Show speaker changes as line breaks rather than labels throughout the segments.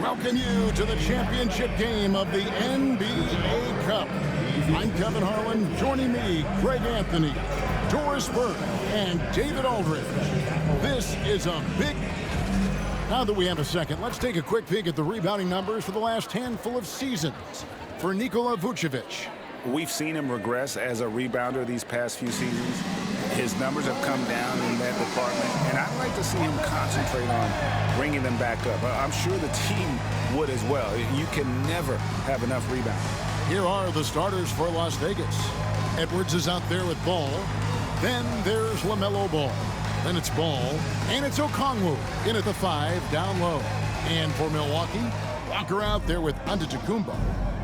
Welcome you to the championship game of the NBA Cup. I'm Kevin Harlan. Joining me, Craig Anthony, Doris Burke, and David Aldridge. This is a big... Now that we have a second, let's take a quick peek at the rebounding numbers for the last handful of seasons for Nikola Vucevic.
We've seen him regress as a rebounder these past few seasons. His numbers have come down in that department, and I'd like to see him concentrate on bringing them back up. I'm sure the team would as well. You can never have enough rebounding.
Here are the starters for Las Vegas. Edwards is out there with Ball. Then there's LaMelo Ball. Then it's Ball, and it's Okongwu in at the 5, down low. And for Milwaukee, Walker out there with Antetokounmpo.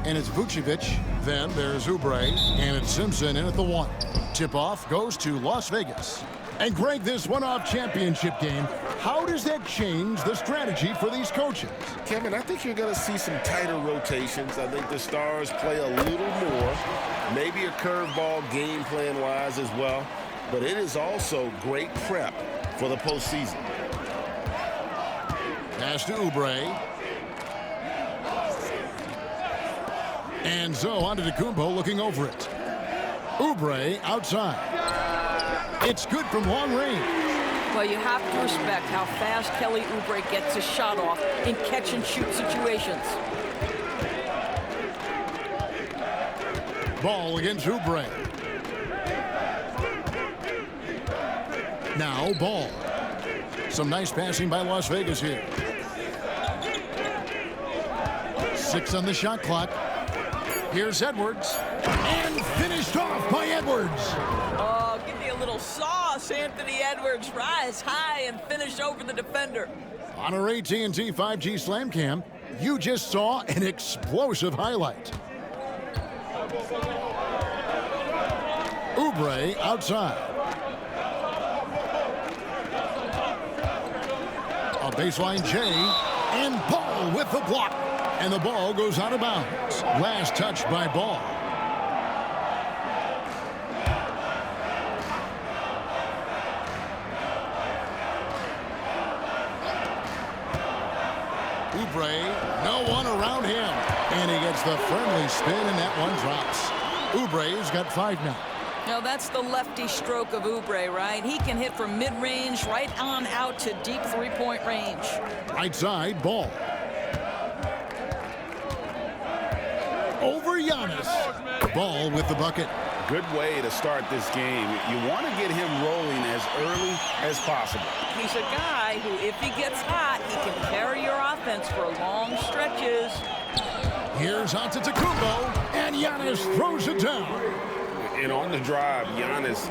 And it's Vucevic. Then there's Oubre, and it's Simpson in at the 1. Tip-off goes to Las Vegas. And Greg, this one-off championship game, how does that change the strategy for these coaches?
Kevin, I think you're going to see some tighter rotations. I think the Stars play a little more, maybe a curveball game plan-wise as well. But it is also great prep for the postseason.
Pass to Oubre. And so Antetokounmpo looking over it. Oubre outside. It's good from long range.
Well, you have to respect how fast Kelly Oubre gets his shot off in catch-and-shoot situations.
Ball against Oubre. Now Ball. Some nice passing by Las Vegas here. 6 on the shot clock. Here's Edwards. And finished off by Edwards.
Oh, give me a little sauce, Anthony Edwards. Rise high and finish over the defender.
On our AT&T 5G Slam Cam, you just saw an explosive highlight. Oubre outside. A baseline J, and Ball with the block. And the ball goes out of bounds. Last touch by Ball. Oubre, no one around him. And he gets the friendly spin, and that one drops. Oubre's got 5 now.
Now, that's the lefty stroke of Oubre, right? He can hit from mid-range right on out to deep three-point range.
Right side, Ball. Over Giannis. Ball with the bucket.
Good way to start this game. You want to get him rolling as early as possible.
He's a guy who, if he gets hot, he can carry your offense for long stretches.
Here's Antetokounmpo, and Giannis throws it down.
And on the drive, Giannis,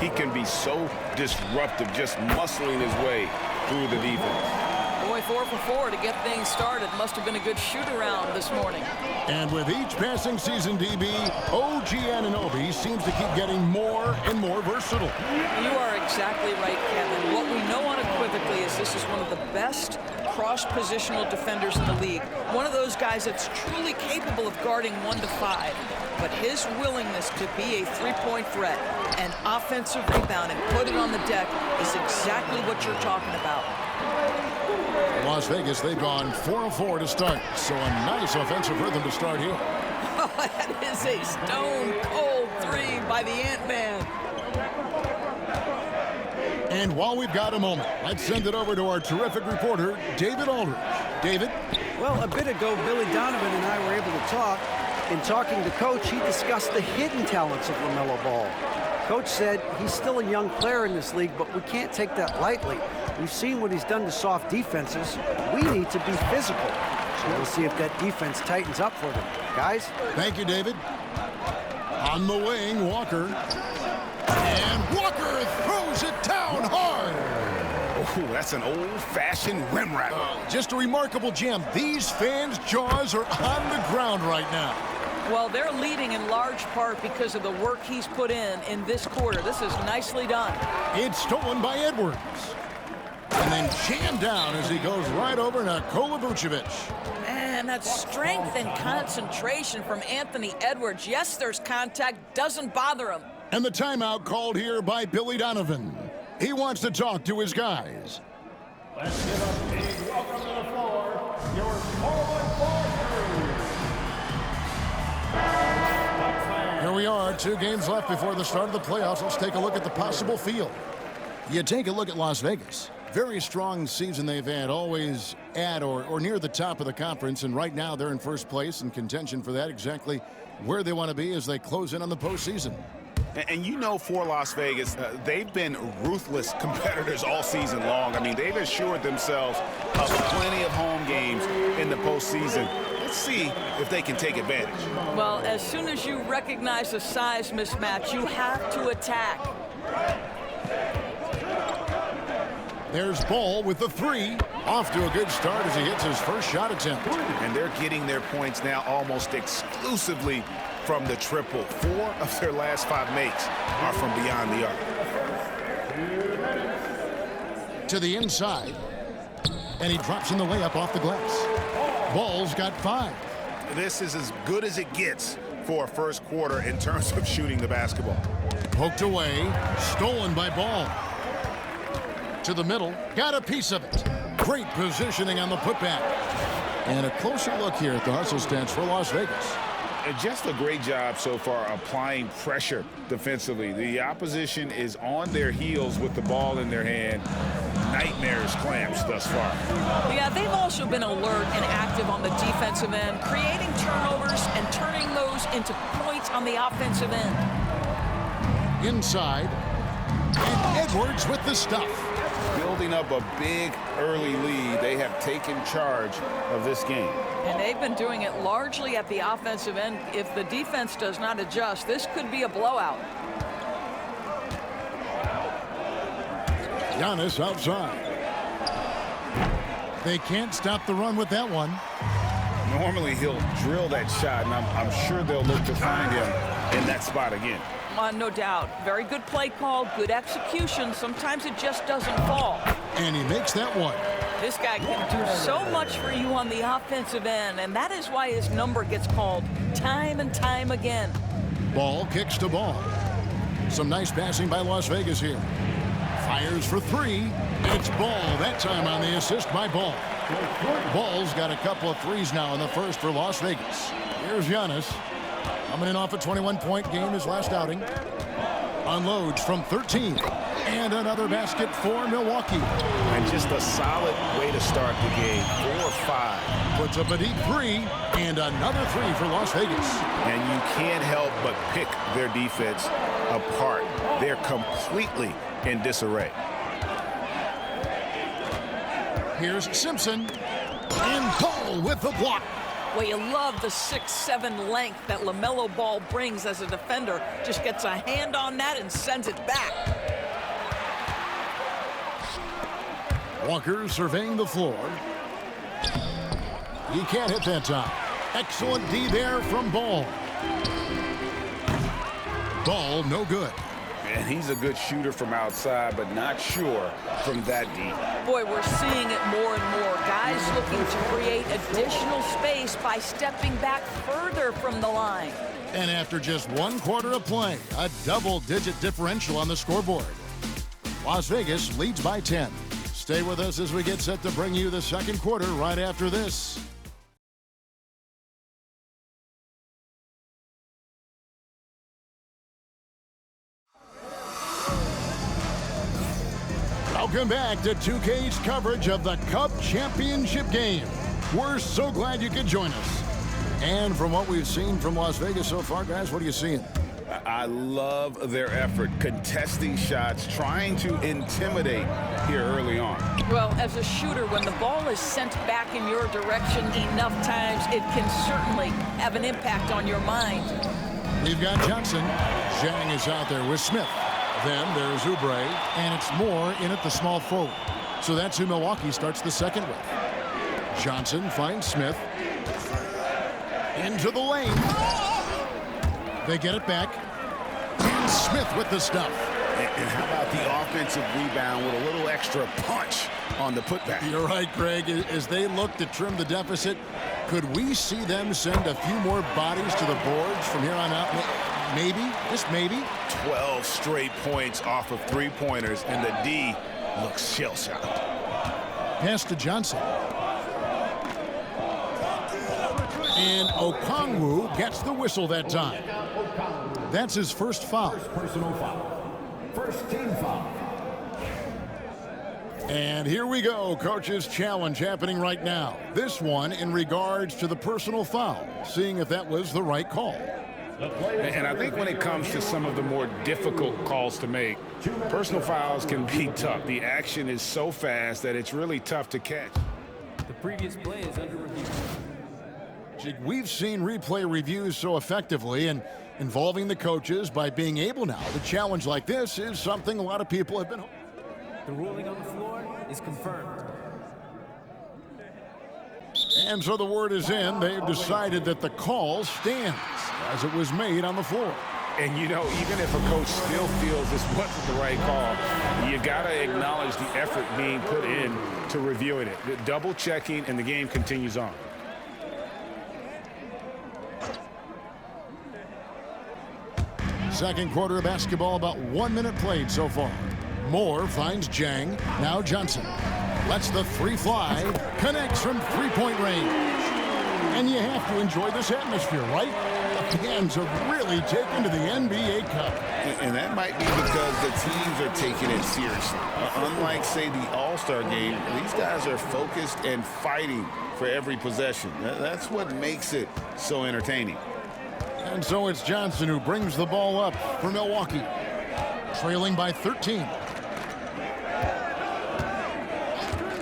he can be so disruptive, just muscling his way through the defense.
Boy, 4 for 4 to get things started. Must have been a good shoot-around this morning.
And with each passing season, DB, OG Anunoby seems to keep getting more and more versatile.
You are exactly right, Kevin. What we know unequivocally is this is one of the best cross-positional defenders in the league. One of those guys that's truly capable of guarding 1 to 5. But his willingness to be a three-point threat and offensive rebound and put it on the deck is exactly what you're talking about.
Las Vegas, they've gone 4 of 4 to start, so a nice offensive rhythm to start here.
Oh, that is a stone-cold 3 by the Ant-Man.
And while we've got a moment, let's send it over to our terrific reporter, David Aldridge. David?
Well, a bit ago, Billy Donovan and I were able to talk. In talking to Coach, he discussed the hidden talents of LaMelo Ball. Coach said he's still a young player in this league, but we can't take that lightly. We've seen what he's done to soft defenses. We need to be physical. So we'll see if that defense tightens up for them. Guys?
Thank you, David. On the wing, Walker. And Walker throws it down hard.
Oh, that's an old-fashioned rim rattler.
Just a remarkable jam. These fans' jaws are on the ground right now.
Well, they're leading in large part because of the work he's put in this quarter. This is nicely done.
It's stolen by Edwards. And then jammed down as he goes right over Nikola Vucevic.
Man, that strength and concentration from Anthony Edwards. Yes, there's contact. Doesn't bother him.
And the timeout called here by Billy Donovan. He wants to talk to his guys. Let's give up a welcome to the floor, your 2 games left before the start of the playoffs. Let's take a look at the possible field. You take a look at Las Vegas. Very strong season they've had, always at or near the top of the conference, and right now they're in first place in contention for that, exactly where they want to be as they close in on the postseason.
And you know, for Las Vegas, they've been ruthless competitors all season long. I mean, they've assured themselves of plenty of home games in the postseason. Let's see if they can take advantage.
Well, as soon as you recognize a size mismatch, you have to attack.
There's Ball with the 3. Off to a good start as he hits his first shot attempt.
And they're getting their points now almost exclusively from the triple. 4 of their last 5 makes are from beyond the arc.
To the inside. And he drops in the layup off the glass. Ball's got 5.
This is as good as it gets for a first quarter in terms of shooting the basketball.
Poked away. Stolen by Ball. To the middle. Got a piece of it. Great positioning on the putback. And a closer look here at the hustle stats for Las Vegas.
Just a great job so far applying pressure defensively. The opposition is on their heels with the ball in their hand. Nightmares clamps thus far.
Yeah, they've also been alert and active on the defensive end, creating turnovers and turning those into points on the offensive end.
Inside. And Edwards with the stuff.
Building up a big early lead, they have taken charge of this game.
And they've been doing it largely at the offensive end. If the defense does not adjust, this could be a blowout.
Giannis outside. They can't stop the run with that one.
Normally he'll drill that shot, and I'm sure they'll look to find him in that spot again.
No doubt. Very good play call, good execution. Sometimes it just doesn't fall.
And he makes that one.
This guy can do so much for you on the offensive end, and that is why his number gets called time and time again.
Ball kicks to Ball. Some nice passing by Las Vegas here. Fires for 3. It's Ball. That time on the assist by Ball. Ball's got a couple of threes now in the first for Las Vegas. Here's Giannis. Coming in off a 21-point game his last outing. Unloads from 13. And another basket for Milwaukee.
And just a solid way to start the game. 4-5.
Puts up a deep 3. And another 3 for Las Vegas.
And you can't help but pick their defense apart. They're completely in disarray.
Here's Simpson. And Ball with the block.
Well, you love the 6'7" length that LaMelo Ball brings as a defender. Just gets a hand on that and sends it back.
Walker surveying the floor. He can't hit that time. Excellent D there from Ball. Ball no good.
And he's a good shooter from outside, but not sure from that deep.
Boy, we're seeing it more and more. Guys looking to create additional space by stepping back further from the line.
And after just 1 quarter of play, a double-digit differential on the scoreboard. Las Vegas leads by 10. Stay with us as we get set to bring you the second quarter right after this. Welcome back to 2K's coverage of the Cup Championship game. We're so glad you could join us. And from what we've seen from Las Vegas so far, guys, what are you seeing?
I love their effort, contesting shots, trying to intimidate here early on.
Well, as a shooter, when the ball is sent back in your direction enough times, it can certainly have an impact on your mind.
We've got Johnson. Zhang is out there with Smith. Then there's Oubre, and it's Moore in at the small forward. So that's who Milwaukee starts the second with. Johnson finds Smith. Into the lane. They get it back. And Smith with the stuff.
And how about the offensive rebound with a little extra punch on the putback?
You're right, Greg. As they look to trim the deficit, could we see them send a few more bodies to the boards from here on out? Maybe, just maybe.
12 straight points off of three-pointers, and the D looks shell-shocked.
Pass to Johnson. And Okongwu gets the whistle that time. That's his first foul.
Personal foul. First team foul.
And here we go. Coach's challenge happening right now. This one in regards to the personal foul, seeing if that was the right call.
And I think when it comes to some of the more difficult calls to make, personal fouls can be tough. The action is so fast that it's really tough to catch.
The previous play is under review.
We've seen replay reviews so effectively, and involving the coaches by being able now to challenge like this is something a lot of people have been.
The ruling on the floor is confirmed.
And so the word is in. They've decided that the call stands as it was made on the floor.
And, you know, even if a coach still feels this wasn't the right call, you got to acknowledge the effort being put in to reviewing it. The double checking, and the game continues on.
Second quarter of basketball, about 1 minute played so far. Moore finds Jang. Now Johnson lets the three fly. Connects from three-point range. And you have to enjoy this atmosphere, right? The fans have really taken to the NBA Cup.
And that might be because the teams are taking it seriously. Unlike, say, the All-Star game, these guys are focused and fighting for every possession. That's what makes it so entertaining.
And so it's Johnson who brings the ball up for Milwaukee, trailing by 13.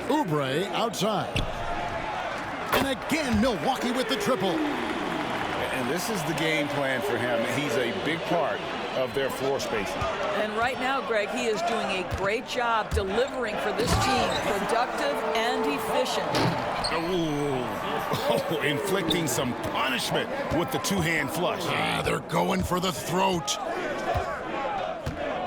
Oubre outside. And again, Milwaukee with the triple.
And this is the game plan for him. He's a big part of their floor spacing.
And right now, Greg, he is doing a great job delivering for this team, productive and efficient.
Oh, inflicting some punishment with the two-hand flush.
They're going for the throat.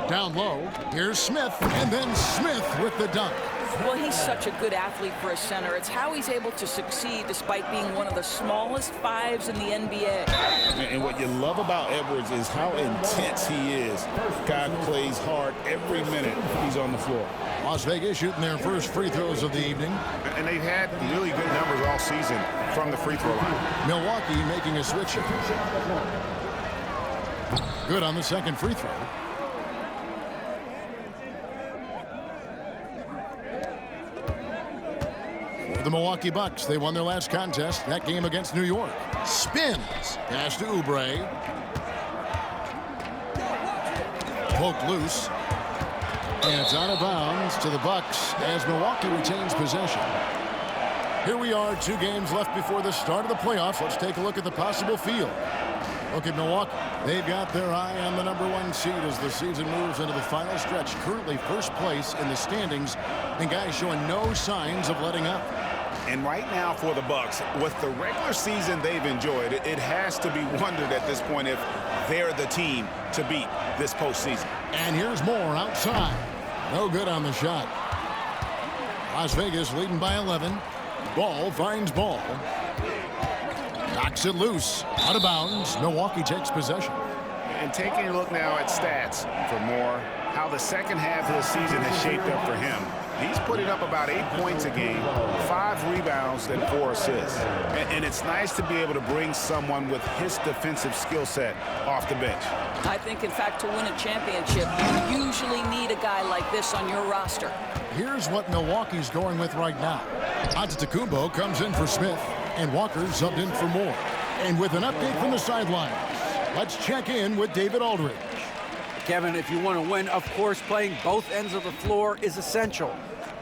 Down low, here's Smith, and then Smith with the dunk.
Well, he's such a good athlete for a center. It's how he's able to succeed despite being one of the smallest fives in the NBA.
And what you love about Edwards is how intense he is. Guy plays hard every minute he's on the floor.
Las Vegas shooting their first free throws of the evening.
And they've had really good numbers all season from the free throw line.
Milwaukee making a switch. Good on the second free throw. The Milwaukee Bucks, they won their last contest, that game against New York. Spins, pass to Oubre. Poked loose. And it's out of bounds to the Bucks as Milwaukee retains possession. Here we are, 2 games left before the start of the playoffs. Let's take a look at the possible field. Look at Milwaukee. They've got their eye on the #1 seed as the season moves into the final stretch. Currently first place in the standings, and guys showing no signs of letting up.
And right now for the Bucks, with the regular season they've enjoyed, it has to be wondered at this point if they're the team to beat this postseason.
And here's Moore outside. No good on the shot. Las Vegas leading by 11. Ball finds Ball. Knocks it loose. Out of bounds. Milwaukee takes possession.
And taking a look now at stats for Moore, how the second half of the season has shaped up for him. He's putting up about 8 points a game, 5 rebounds, and 4 assists. And it's nice to be able to bring someone with his defensive skill set off the bench.
I think, in fact, to win a championship, you usually need a guy like this on your roster.
Here's what Milwaukee's going with right now. Antetokounmpo comes in for Smith, and Walker subbed in for Moore. And with an update from the sidelines, let's check in with David Aldridge.
Kevin, if you want to win, of course, playing both ends of the floor is essential.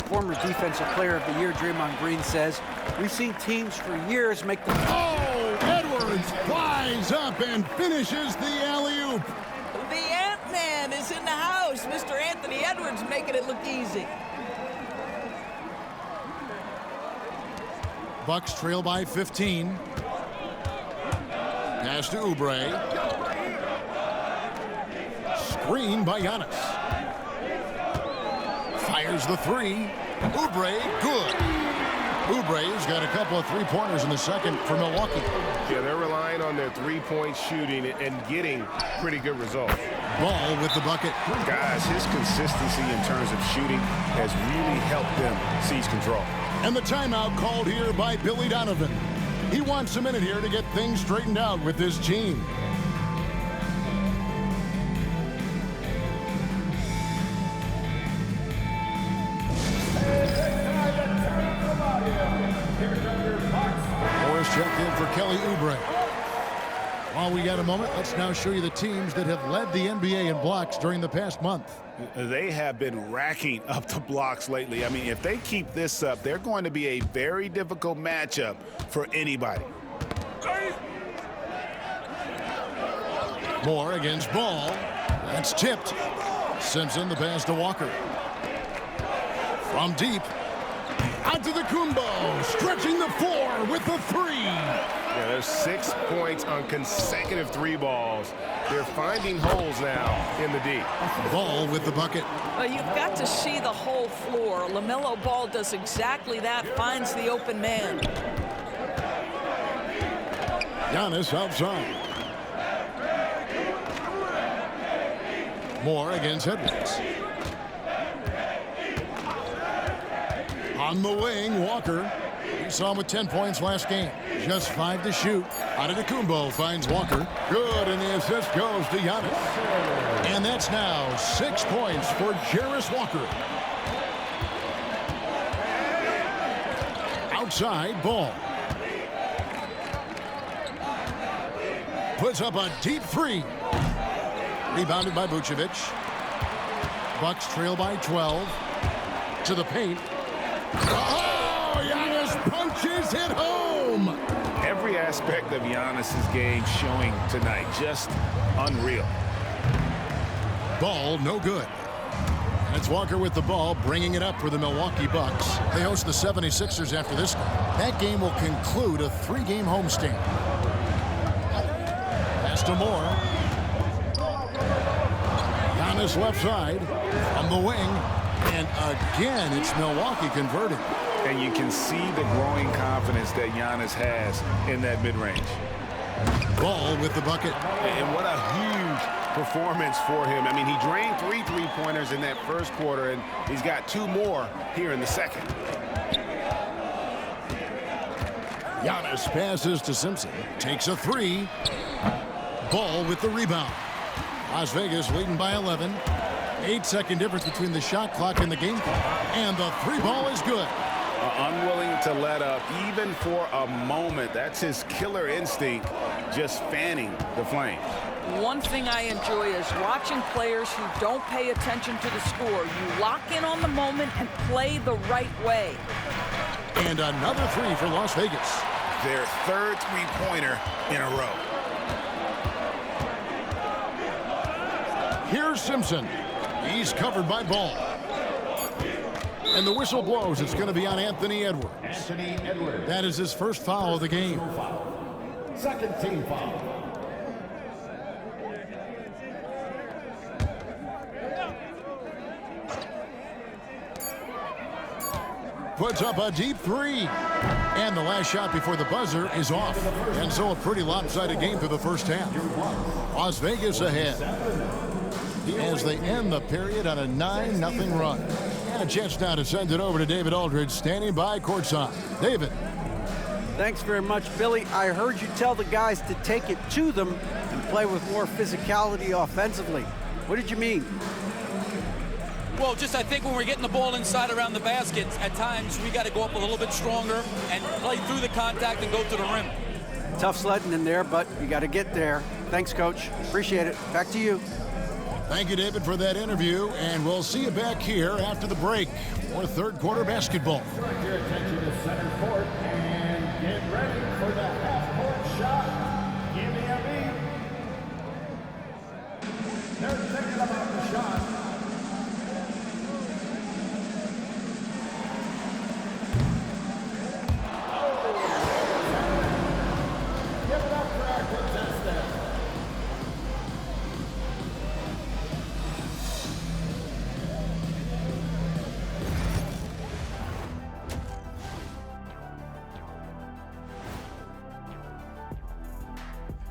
Former Defensive Player of the Year Draymond Green says, we've seen teams for years make the...
Oh, Edwards flies up and finishes the alley-oop.
The Ant-Man is in the house. Mr. Anthony Edwards making it look easy.
Bucks trail by 15. Pass to Oubre. Screen by Giannis. Fires the three. Oubre, good. Oubre's got a couple of three-pointers in the second for Milwaukee.
Yeah, they're relying on their three-point shooting and getting pretty good results.
Ball with the bucket.
Guys, his consistency in terms of shooting has really helped them seize control.
And the timeout called here by Billy Donovan. He wants a minute here to get things straightened out with his team. Kelly Oubre. While we got a moment, let's now show you the teams that have led the NBA in blocks during the past month.
They have been racking up the blocks lately. I mean, if they keep this up, they're going to be a very difficult matchup for anybody.
Moore against Ball. That's tipped. Simpson, the pass to Walker. From deep. Onto the Kumbo. Stretching the floor with the three.
Yeah, there's 6 points on consecutive 3 balls. They're finding holes now in the D.
Ball with the bucket.
Well, you've got to see the whole floor. LaMelo Ball does exactly that, finds the open man.
Giannis outside. Moore against Edwards. On the wing, Walker. We saw him with 10 points last game. Just 5 to shoot. Antetokounmpo finds Walker. Good, and the assist goes to Giannis. And that's now 6 points for Jarris Walker. Outside, Ball. Puts up a deep three. Rebounded by Vucevic. Bucks trail by 12. To the paint. Oh, Giannis punches it home.
Every aspect of Giannis's game showing tonight, just unreal.
Ball, no good. And it's Walker with the ball, bringing it up for the Milwaukee Bucks. They host the 76ers after this game. That game will conclude a 3-game homestand. Pass to Moore. Giannis left side on the wing. And again, it's Milwaukee converting.
And you can see the growing confidence that Giannis has in that mid-range.
Ball with the bucket.
And what a huge performance for him. I mean, he drained 3 3-pointers in that first quarter, and he's got 2 more here in the second.
Giannis passes to Simpson. Takes a 3. Ball with the rebound. Las Vegas leading by 11. 8-second difference between the shot clock and the game clock. And the 3 ball is good.
Unwilling to let up even for a moment. That's his killer instinct, just fanning the flame.
One thing I enjoy is watching players who don't pay attention to the score. You lock in on the moment and play the right way.
And another 3 for Las Vegas.
Their 3rd 3-pointer in a row.
Here's Simpson. He's covered by Ball. And the whistle blows. It's going to be on Anthony Edwards.
Anthony Edwards.
That is his first foul of the game.
Second team foul.
Puts up a deep 3. And the last shot before the buzzer is off. And so a pretty lopsided game through the first half. Las Vegas ahead as they end the period on a 9-0 run. And a chance now to send it over to David Aldridge, standing by courtside. David.
Thanks very much, Billy. I heard you tell the guys to take it to them and play with more physicality offensively. What did you mean?
Well, just I think when we're getting the ball inside around the baskets, at times we got to go up a little bit stronger and play through the contact and go to the rim.
Tough sledding in there, but you got to get there. Thanks, Coach. Appreciate it. Back to you.
Thank you, David, for that interview, and we'll see you back here after the break for third quarter basketball.
Direct your attention to center court and get ready for the half-court shot. Give me a beat. They're thinking about the shot. Give it up for our contestant.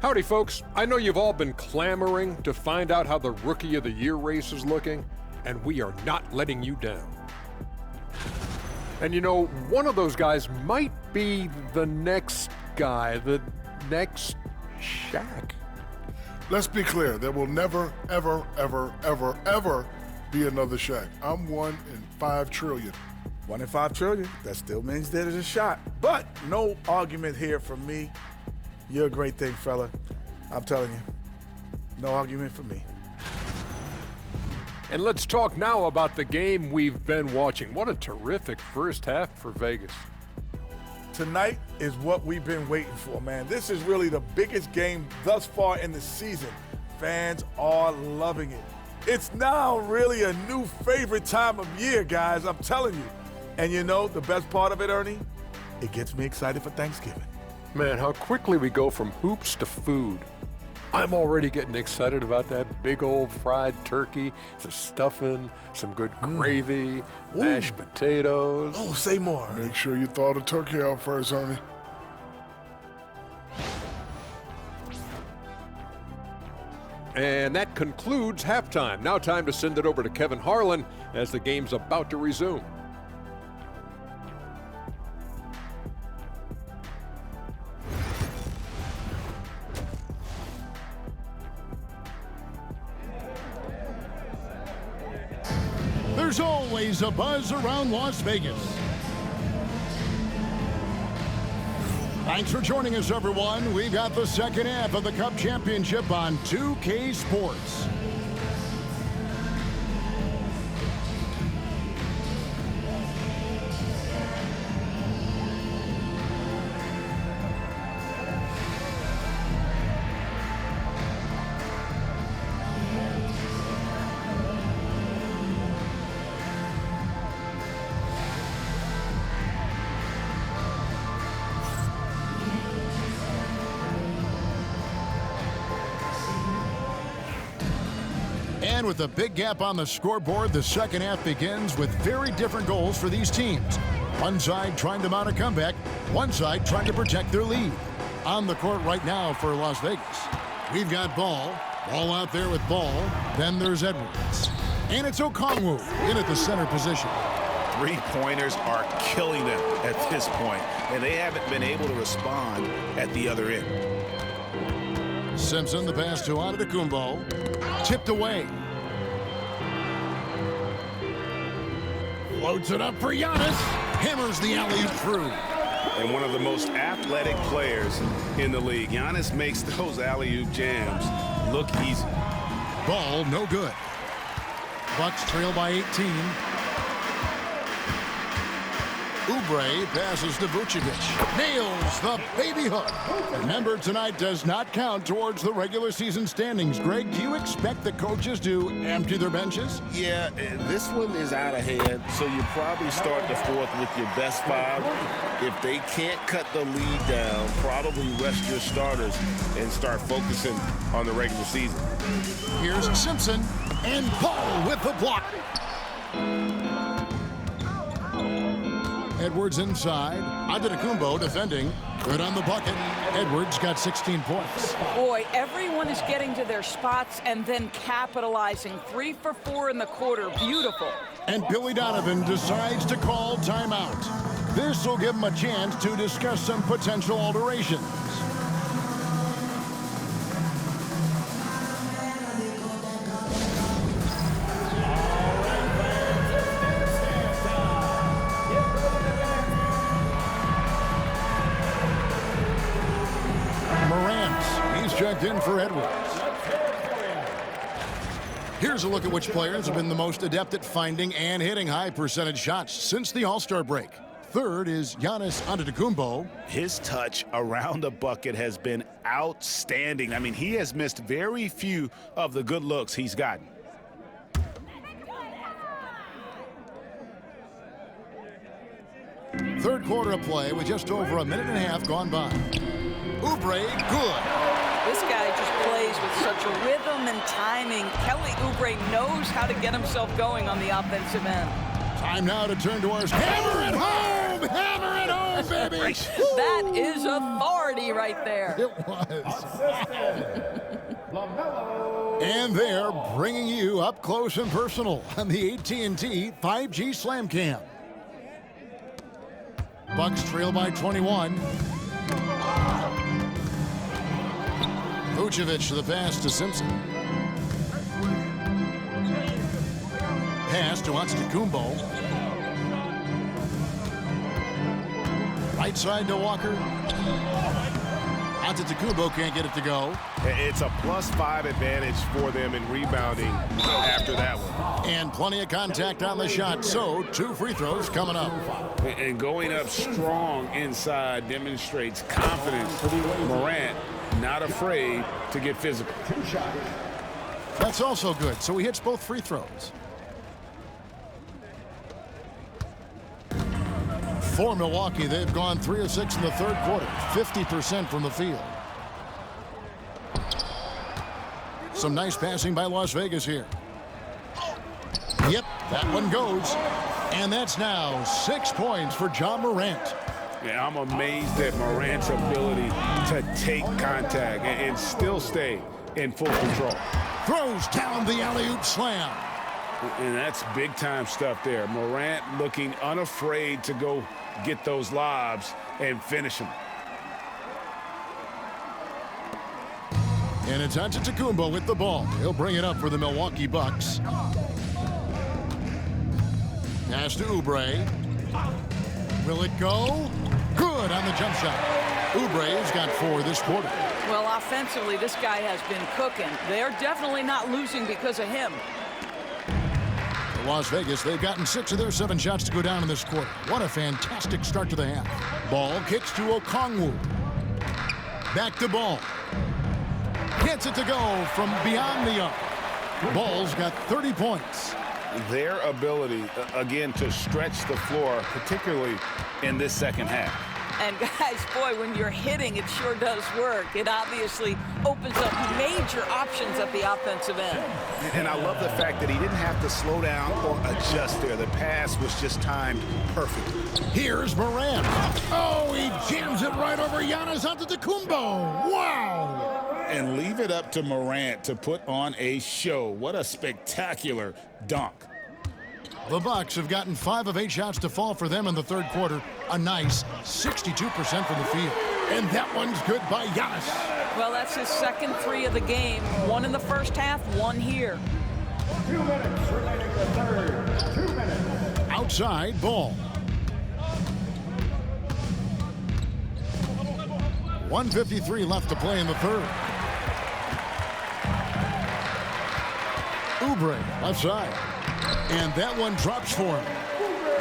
Howdy, folks. I know you've all been clamoring to find out how the Rookie of the Year race is looking, and we are not letting you down. And you know, one of those guys might be the next guy, the next Shaq.
Let's be clear, there will never, ever, ever, ever, ever be another Shaq. I'm 1 in 5 trillion.
1 in 5 trillion, that still means there is a shot. But no argument here from me. You're a great thing, fella. I'm telling you. No argument for me.
And let's talk now about the game we've been watching. What a terrific first half for Vegas.
Tonight is what we've been waiting for, man. This is really the biggest game thus far in the season. Fans are loving it. It's now really a new favorite time of year, guys, I'm telling you. And you know the best part of it, Ernie? It gets me excited for Thanksgiving.
Man, how quickly we go from hoops to food. I'm already getting excited about that big old fried turkey, the stuffing, some good gravy, mashed potatoes.
Oh, say more.
Make sure you thaw the turkey out first, Ernie.
And that concludes halftime. Now time to send it over to Kevin Harlan as the game's about to resume.
There's always a buzz around Las Vegas. Thanks for joining us, everyone. We've got the second half of the Cup Championship on 2K Sports. And with a big gap on the scoreboard, the second half begins with very different goals for these teams. One side trying to mount a comeback, one side trying to protect their lead. On the court right now for Las Vegas, we've got Ball out there with Ball. Then there's Edwards. And it's Okongwu in at the center position.
Three-pointers are killing them at this point, and they haven't been able to respond at the other end.
Simpson, the pass to Antetokounmpo. Tipped away. Loads it up for Giannis. Hammers the alley-oop through.
And one of the most athletic players in the league. Giannis makes those alley-oop jams look easy.
Ball no good. Bucks trail by 18. Oubre passes to Vucevic. Nails the baby hook. Remember, tonight does not count towards the regular season standings. Greg, do you expect the coaches to empty their benches?
Yeah, this one is out of hand, so you probably start the fourth with your best five. If they can't cut the lead down, probably rest your starters and start focusing on the regular season.
Here's Simpson and Paul with the block. Edwards inside. Antetokounmpo defending. Good on the bucket. Edwards got 16 points.
Boy, everyone is getting to their spots and then capitalizing. 3 for 4 in the quarter. Beautiful.
And Billy Donovan decides to call timeout. This will give him a chance to discuss some potential alterations. Checked in for Edwards. Here's a look at which players have been the most adept at finding and hitting high percentage shots since the All-Star break. Third is Giannis Antetokounmpo.
His touch around the bucket has been outstanding. I mean, he has missed very few of the good looks he's gotten.
Third quarter of play with just over a minute and a half gone by. Oubre, good.
This guy just plays with such a rhythm and timing. Kelly Oubre knows how to get himself going on the offensive end.
Time now to turn to ours. Hammer it home! Hammer it home, baby!
That is authority right there.
It was. And they're bringing you up close and personal on the AT&T 5G Slam Cam. Bucks trail by 21. Vucevic to the pass to Simpson. Pass to Antetokounmpo. Right side to Walker. Antetokounmpo can't get it to go.
It's a +5 advantage for them in rebounding after that one.
And plenty of contact on the shot, so 2 free throws coming up.
And going up strong inside demonstrates confidence. Morant not afraid to get physical.
That's also good, so he hits both free throws. For Milwaukee, they've gone 3 of 6 in the third quarter, 50% from the field. Some nice passing by Las Vegas here. Yep, that one goes. And that's now 6 points for John Morant.
Yeah, I'm amazed at Morant's ability to take contact and still stay in full control.
Throws down the alley-oop slam.
And that's big-time stuff there. Morant looking unafraid to go get those lobs and finish them.
And it's Antetokounmpo with the ball. He'll bring it up for the Milwaukee Bucks. Pass to Oubre. Will it go? Good on the jump shot. Oubre's got 4 this quarter.
Well, offensively, this guy has been cooking. They're definitely not losing because of him.
Las Vegas, they've gotten 6 of their 7 shots to go down in this quarter. What a fantastic start to the half. Ball kicks to Okongwu. Back to Ball. Gets it to go from beyond the arc. Ball's got 30 points.
Their ability, again, to stretch the floor, particularly in this second half.
And guys, boy, when you're hitting, it sure does work. It obviously opens up major options at the offensive end.
And I love the fact that he didn't have to slow down or adjust there. The pass was just timed perfectly.
Here's Morant. Oh, he jams it right over Giannis Antetokounmpo. Wow!
And leave it up to Morant to put on a show. What a spectacular dunk.
The Bucks have gotten 5 of 8 shots to fall for them in the third quarter. A nice 62% from the field. And that one's good by Giannis.
Well, that's his second 3 of the game. 1 in the first half, 1 here.
2 minutes remaining the third. 2 minutes.
Outside, Ball. 1:53 left to play in the third. Oubre, left side. And that one drops for him.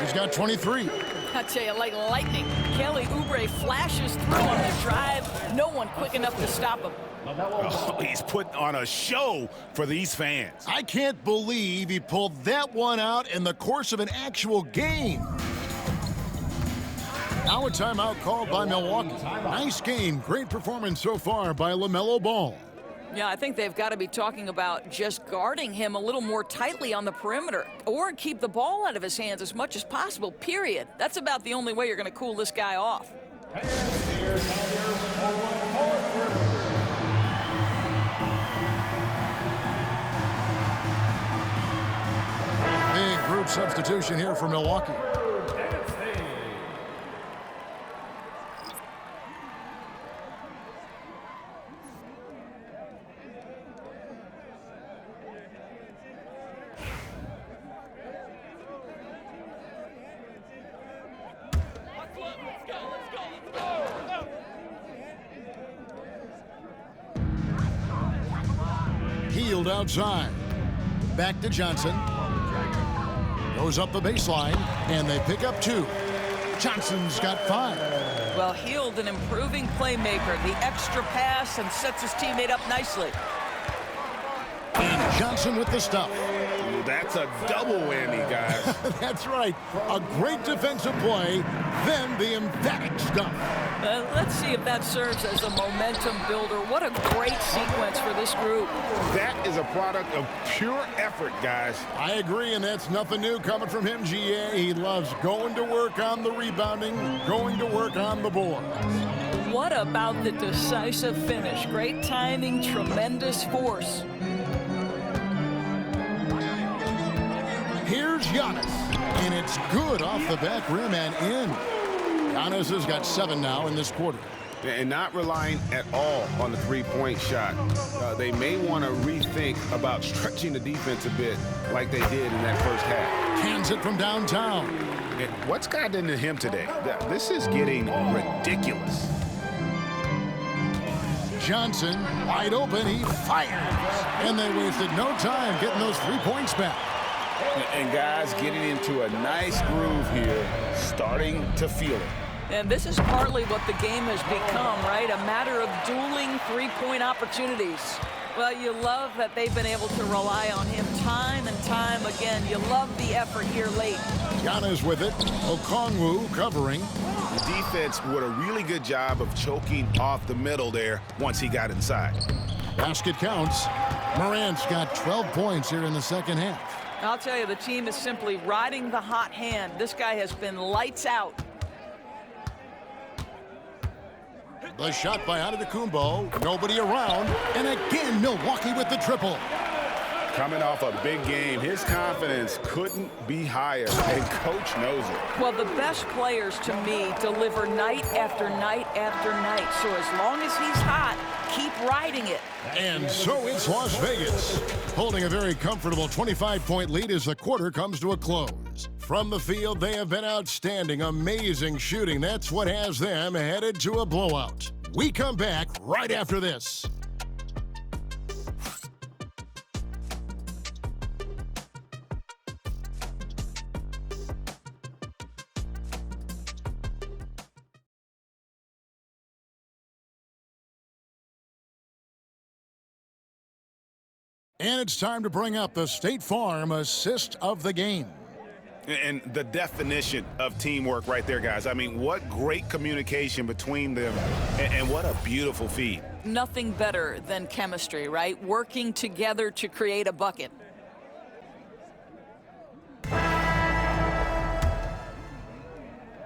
He's got 23.
I tell you, like lightning, Kelly Oubre flashes through on the drive. No one quick enough to stop him.
Oh, he's put on a show for these fans.
I can't believe he pulled that one out in the course of an actual game. Now a timeout called by Milwaukee. Nice game. Great performance so far by LaMelo Ball.
Yeah, I think they've got to be talking about just guarding him a little more tightly on the perimeter or keep the ball out of his hands as much as possible, period. That's about the only way you're going to cool this guy off.
Big group substitution here for Milwaukee. Healed outside. Back to Johnson. Goes up the baseline, and they pick up 2. Johnson's got 5.
Well, Hield, an improving playmaker. The extra pass and sets his teammate up nicely.
And Johnson with the stuff.
That's a double whammy, guys.
That's right. A great defensive play, then the emphatic stuff.
Let's see if that serves as a momentum builder. What a great sequence for this group.
That is a product of pure effort, guys.
I agree, and that's nothing new coming from him, GA. He loves going to work on the rebounding, going to work on the board.
What about the decisive finish? Great timing, tremendous force.
Here's Giannis, and it's good off the back rim and in. Giannis has got 7 now in this quarter.
And not relying at all on the three-point shot. They may want to rethink about stretching the defense a bit like they did in that first half.
Cans it from downtown.
And what's gotten into him today? This is getting ridiculous.
Johnson, wide open, he fires. And they wasted no time getting those 3 points back.
And guys getting into a nice groove here, starting to feel it.
And this is partly what the game has become, right? A matter of dueling three-point opportunities. Well, you love that they've been able to rely on him time and time again. You love the effort here late.
Giannis with it. Okongwu covering.
The defense did a really good job of choking off the middle there once he got inside.
Basket counts. Morant's got 12 points here in the second half.
I'll tell you, the team is simply riding the hot hand. This guy has been lights out.
The shot by Antetokounmpo. Nobody around. And again, Milwaukee with the triple.
Coming off a big game, his confidence couldn't be higher, and Coach knows it.
Well, the best players, to me, deliver night after night after night. So as long as he's hot, keep riding it.
And so it's Las Vegas, holding a very comfortable 25-point lead as the quarter comes to a close. From the field, they have been outstanding, amazing shooting. That's what has them headed to a blowout. We come back right after this. And it's time to bring up the State Farm assist of the game.
And the definition of teamwork right there, guys. I mean, what great communication between them, and what a beautiful feed.
Nothing better than chemistry, right? Working together to create a bucket.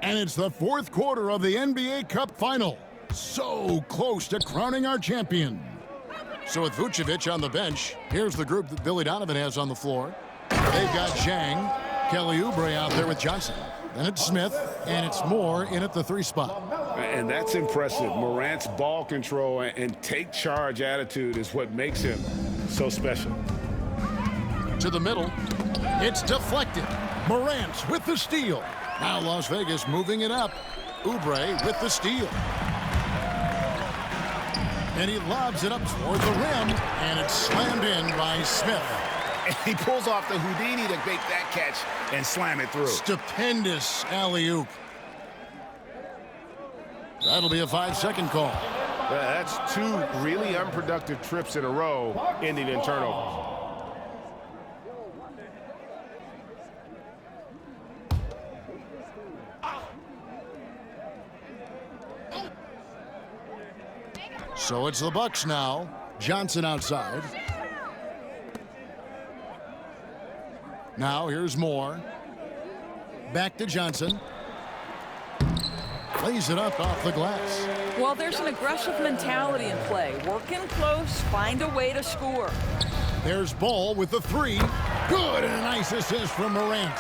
And it's the fourth quarter of the NBA Cup Final. So close to crowning our champion. So with Vucevic on the bench, here's the group that Billy Donovan has on the floor. They've got Zhang, Kelly Oubre out there with Johnson. Then it's Smith, and it's Moore in at the 3 spot.
And that's impressive. Morant's ball control and take charge attitude is what makes him so special.
To the middle, it's deflected. Morant with the steal. Now Las Vegas moving it up. Oubre with the steal. And he lobs it up toward the rim, and it's slammed in by Smith.
And he pulls off the Houdini to make that catch and slam it through.
Stupendous alley-oop. That'll be a 5-second call.
That's 2 really unproductive trips in a row, ending in turnovers.
So it's the Bucks now. Johnson outside. Now here's Moore. Back to Johnson. Lays it up off the glass.
Well, there's an aggressive mentality in play. Working close, find a way to score.
There's Ball with the 3. Good, and a nice assist from Morant.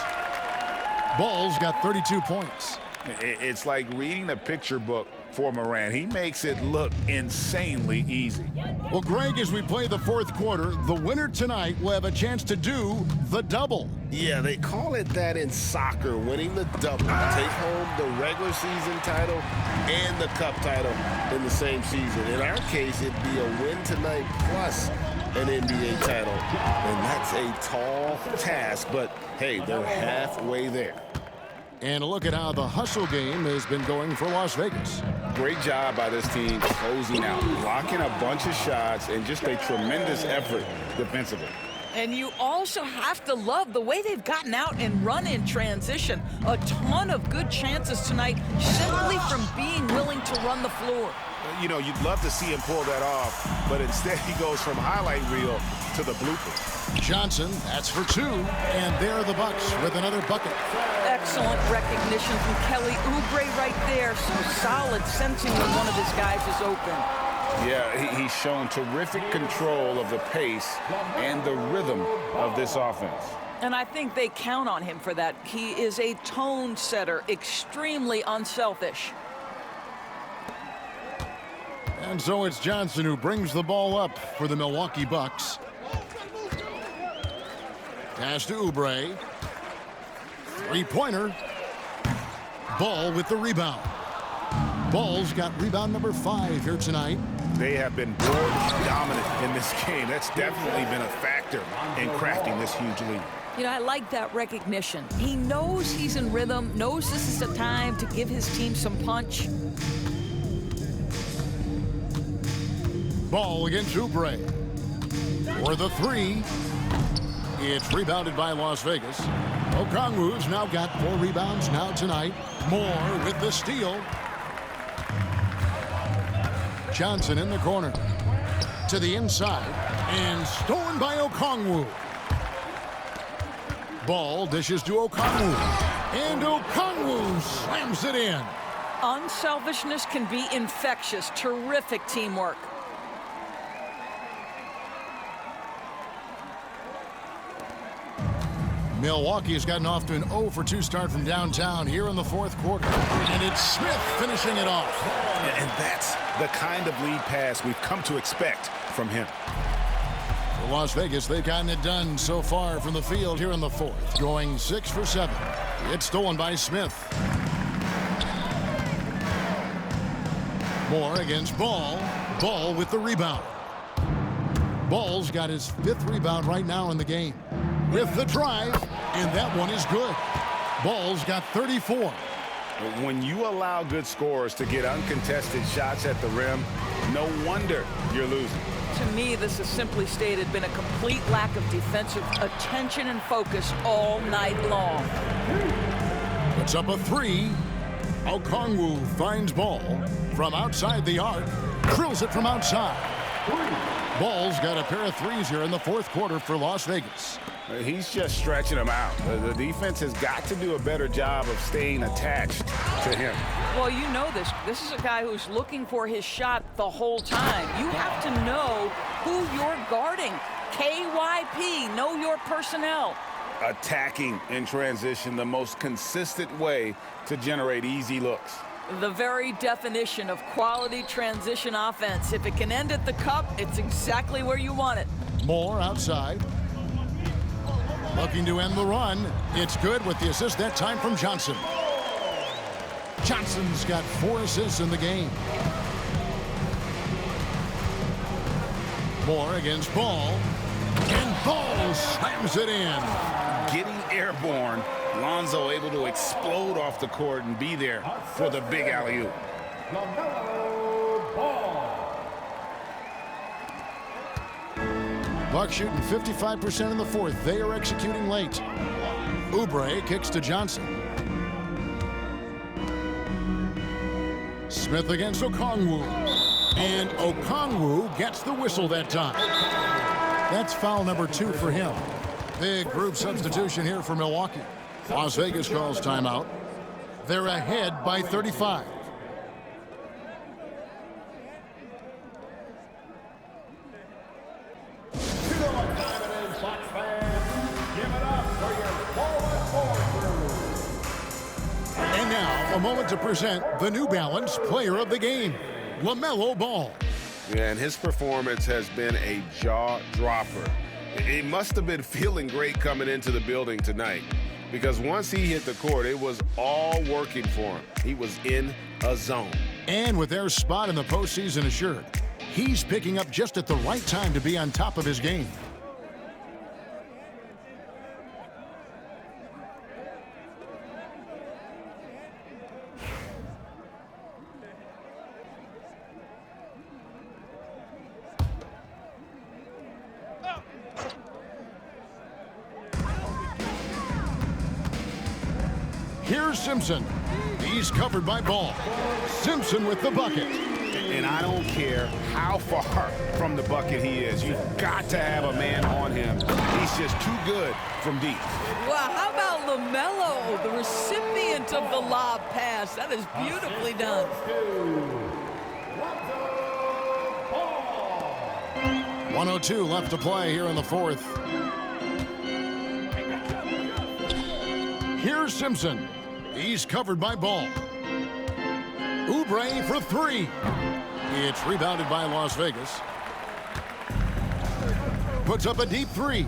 Ball's got 32 points.
It's like reading a picture book for Morant. He makes it look insanely easy.
Well, Greg, as we play the fourth quarter, the winner tonight will have a chance to do the double.
Yeah, they call it that in soccer, winning the double. Take home the regular season title and the cup title in the same season. In our case, it'd be a win tonight plus an NBA title. And that's a tall task, but hey, they're halfway there.
And a look at how the hustle game has been going for Las Vegas.
Great job by this team closing out, blocking a bunch of shots, and just a tremendous effort defensively.
And you also have to love the way they've gotten out and run in transition. A ton of good chances tonight simply from being willing to run the floor.
You know, you'd love to see him pull that off, but instead he goes from highlight reel to the blooper.
Johnson, that's for 2, and there are the Bucks with another bucket.
Excellent recognition from Kelly Oubre right there. So solid, sensing when one of his guys is open.
Yeah, he's shown terrific control of the pace and the rhythm of this offense.
And I think they count on him for that. He is a tone setter, extremely unselfish.
And so it's Johnson who brings the ball up for the Milwaukee Bucks. Pass to Oubre. 3-pointer. Ball with the rebound. Ball's got rebound number 5 here tonight.
They have been board dominant in this game. That's definitely been a factor in crafting this huge lead.
You know, I like that recognition. He knows he's in rhythm, knows this is the time to give his team some punch.
Ball against Oubre. For the three. It's rebounded by Las Vegas. Okongwu's now got 4 rebounds now tonight. Moore with the steal. Johnson in the corner. To the inside. And stolen by Okongwu. Ball dishes to Okongwu. And Okongwu slams it in.
Unselfishness can be infectious. Terrific teamwork.
Milwaukee has gotten off to an 0-for-2 start from downtown here in the fourth quarter. And it's Smith finishing it off.
And that's the kind of lead pass we've come to expect from him.
For Las Vegas, they've gotten it done so far from the field here in the fourth, going 6 for 7. It's stolen by Smith. Moore against Ball. Ball with the rebound. Ball's got his 5th rebound right now in the game. With the drive, and that one is good. Ball's got 34.
When you allow good scorers to get uncontested shots at the rim, no wonder you're losing.
To me, this has simply stated been a complete lack of defensive attention and focus all night long.
Puts up a 3. Okongwu finds Ball from outside the arc. Drills it from outside. Ball's got a pair of 3s here in the fourth quarter for Las Vegas.
He's just stretching them out. The defense has got to do a better job of staying attached to him.
Well, you know this. This is a guy who's looking for his shot the whole time. You have to know who you're guarding. KYP, know your personnel.
Attacking in transition, the most consistent way to generate easy looks.
The very definition of quality transition offense. If it can end at the cup, it's exactly where you want it.
Moore outside. Looking to end the run. It's good with the assist that time from Johnson. Johnson's got 4 assists in the game. Moore against Ball. And Ball slams it in.
Getting airborne. Lonzo able to explode off the court and be there for the big alley-oop.
Lavar Ball.
Bucks shooting 55% in the fourth. They are executing late. Oubre kicks to Johnson. Smith against Okongwu. And Okongwu gets the whistle that time. That's foul number 2 for him. Big group substitution here for Milwaukee. Las Vegas calls timeout. They're ahead by 35. And now, a moment to present the New Balance Player of the Game, LaMelo Ball.
Yeah, and his performance has been a jaw-dropper. He must have been feeling great coming into the building tonight, because once he hit the court, it was all working for him. He was in a zone.
And with their spot in the postseason assured, he's picking up just at the right time to be on top of his game. Here's Simpson. He's covered by Ball. Simpson with the bucket.
And I don't care how far from the bucket he is. You've got to have a man on him. He's just too good from deep.
Wow, how about LaMelo, the recipient of the lob pass? That is beautifully done.
1:02 left to play here in the fourth. Here's Simpson. He's covered by Ball. Oubre for 3. It's rebounded by Las Vegas. Puts up a deep 3.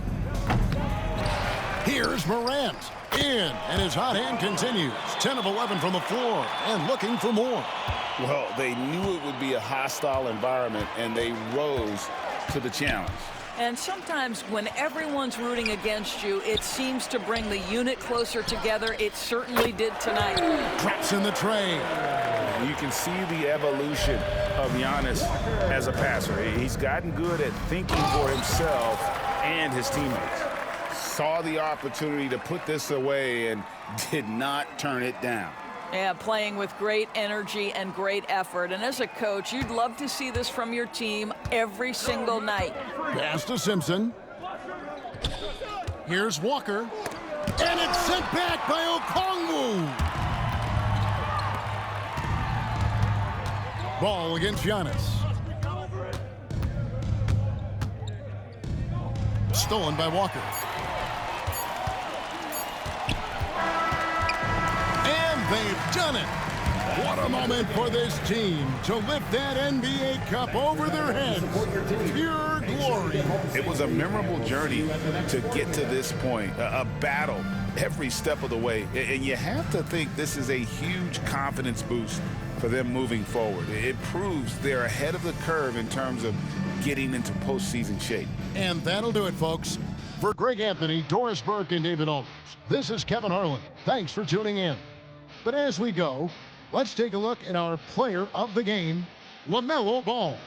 Here's Morant. In, and his hot hand continues. 10 of 11 from the floor and looking for more.
Well, they knew it would be a hostile environment, and they rose to the challenge.
And sometimes when everyone's rooting against you, it seems to bring the unit closer together. It certainly did tonight.
Drops in the tray.
You can see the evolution of Giannis as a passer. He's gotten good at thinking for himself and his teammates. Saw the opportunity to put this away and did not turn it down.
Yeah, playing with great energy and great effort. And as a coach, you'd love to see this from your team every single night.
Pass to Simpson. Here's Walker. And it's sent back by Okongwu. Ball against Giannis. Stolen by Walker. They've done it. What a moment for this team to lift that NBA Cup over their heads. Pure glory.
It was a memorable journey to get to this point, a battle every step of the way. And you have to think this is a huge confidence boost for them moving forward. It proves they're ahead of the curve in terms of getting into postseason shape.
And that'll do it, folks. For Greg Anthony, Doris Burke, and David Aldridge, this is Kevin Harlan. Thanks for tuning in. But as we go, let's take a look at our player of the game, LaMelo Ball.